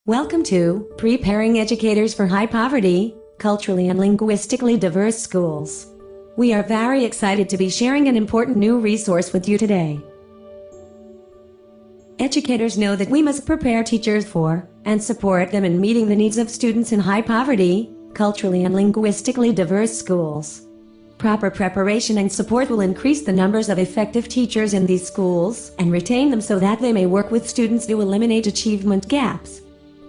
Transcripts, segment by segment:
Welcome to Preparing Educators for High Poverty, Culturally and Linguistically Diverse Schools. We are very excited to be sharing an important new resource with you today. Educators know that we must prepare teachers for and support them in meeting the needs of students in high poverty, culturally and linguistically diverse schools. Proper preparation and support will increase the numbers of effective teachers in these schools and retain them so that they may work with students to eliminate achievement gaps.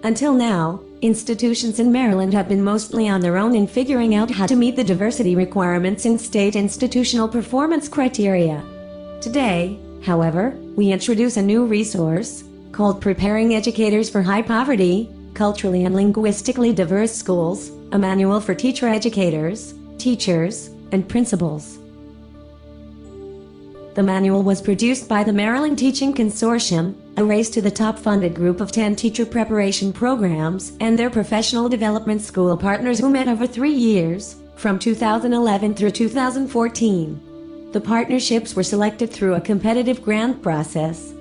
Until now, institutions in Maryland have been mostly on their own in figuring out how to meet the diversity requirements in state institutional performance criteria. Today, however, we introduce a new resource called Preparing Educators for High Poverty, Culturally and Linguistically Diverse Schools, a manual for teacher educators, teachers, and principals. The manual was produced by the Maryland Teaching Consortium, a race to the top funded group of 10 teacher preparation programs and their professional development school partners who met over 3 years, from 2011 through 2014. The partnerships were selected through a competitive grant process.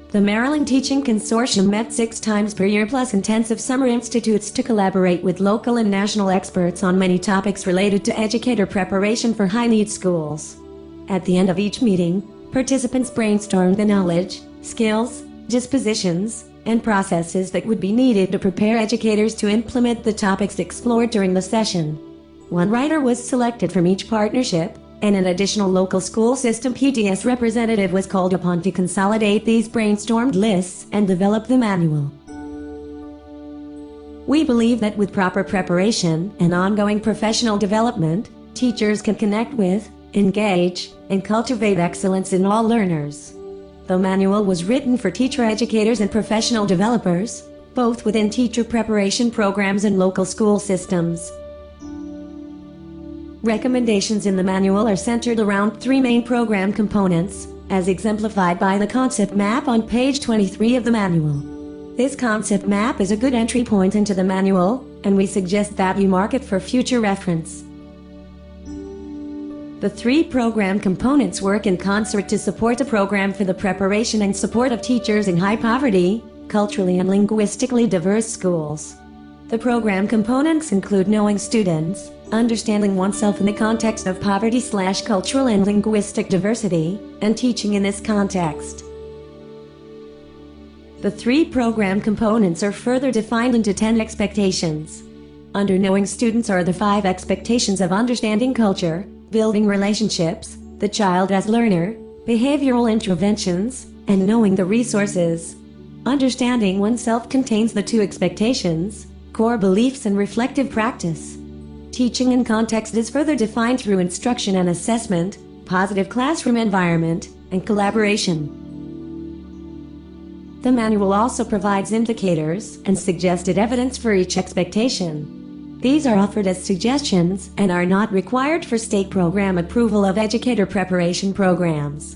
The Maryland Teaching Consortium met 6 times per year plus intensive summer institutes to collaborate with local and national experts on many topics related to educator preparation for high-need schools. At the end of each meeting, participants brainstormed the knowledge, skills, dispositions, and processes that would be needed to prepare educators to implement the topics explored during the session. One writer was selected from each partnership, and an additional local school system PTS representative was called upon to consolidate these brainstormed lists and develop the manual. We believe that with proper preparation and ongoing professional development, teachers can connect with, engage, and cultivate excellence in all learners. The manual was written for teacher educators and professional developers, both within teacher preparation programs and local school systems. Recommendations in the manual are centered around 3 main program components, as exemplified by the concept map on page 23 of the manual. This concept map is a good entry point into the manual, and we suggest that you mark it for future reference. The 3 program components work in concert to support a program for the preparation and support of teachers in high poverty, culturally and linguistically diverse schools. The program components include knowing students, understanding oneself in the context of poverty/cultural and linguistic diversity, and teaching in this context. The 3 program components are further defined into 10 expectations. Under knowing students are the 5 expectations of understanding culture, building relationships, the child as learner, behavioral interventions, and knowing the resources. Understanding oneself contains the 2 expectations, core beliefs and reflective practice. Teaching in context is further defined through instruction and assessment, positive classroom environment, and collaboration. The manual also provides indicators and suggested evidence for each expectation. These are offered as suggestions and are not required for state program approval of educator preparation programs.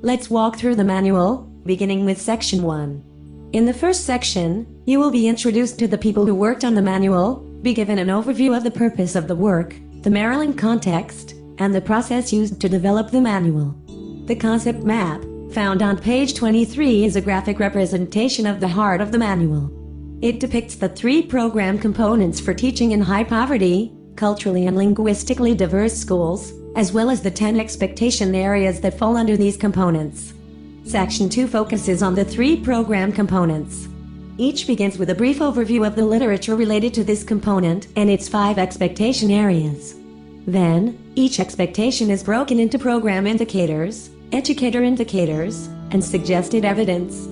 Let's walk through the manual, beginning with Section 1. In the first section, you will be introduced to the people who worked on the manual, be given an overview of the purpose of the work, the Maryland context, and the process used to develop the manual. The concept map, found on page 23, is a graphic representation of the heart of the manual. It depicts the 3 program components for teaching in high poverty, culturally and linguistically diverse schools, as well as the 10 expectation areas that fall under these components. Section 2 focuses on the 3 program components. Each begins with a brief overview of the literature related to this component and its 5 expectation areas. Then, each expectation is broken into program indicators, educator indicators, and suggested evidence.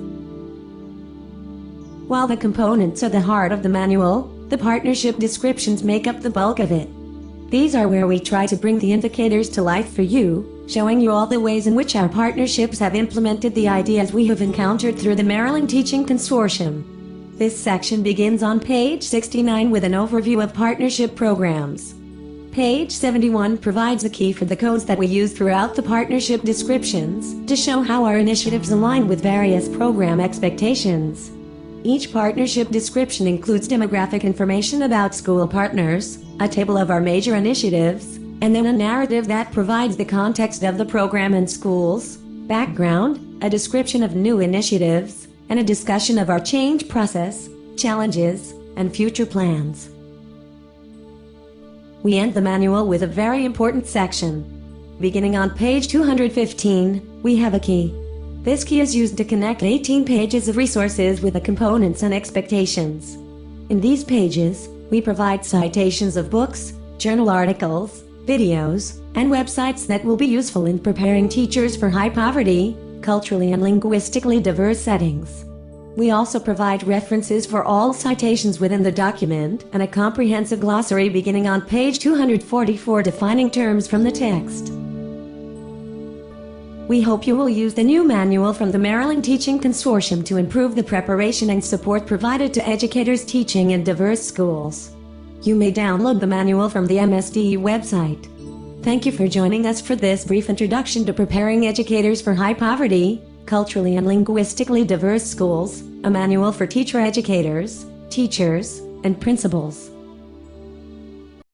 While the components are the heart of the manual, the partnership descriptions make up the bulk of it. These are where we try to bring the indicators to life for you, showing you all the ways in which our partnerships have implemented the ideas we have encountered through the Maryland Teaching Consortium. This section begins on page 69 with an overview of partnership programs. Page 71 provides the key for the codes that we use throughout the partnership descriptions to show how our initiatives align with various program expectations. Each partnership description includes demographic information about school partners, a table of our major initiatives, and then a narrative that provides the context of the program and schools, background, a description of new initiatives, and a discussion of our change process, challenges, and future plans. We end the manual with a very important section. Beginning on page 215, we have a key. This key is used to connect 18 pages of resources with the components and expectations. In these pages, we provide citations of books, journal articles, videos, and websites that will be useful in preparing teachers for high poverty, culturally and linguistically diverse settings. We also provide references for all citations within the document and a comprehensive glossary beginning on page 244 defining terms from the text. We hope you will use the new manual from the Maryland Teaching Consortium to improve the preparation and support provided to educators teaching in diverse schools. You may download the manual from the MSDE website. Thank you for joining us for this brief introduction to preparing educators for high poverty, culturally and linguistically diverse schools, a manual for teacher educators, teachers, and principals.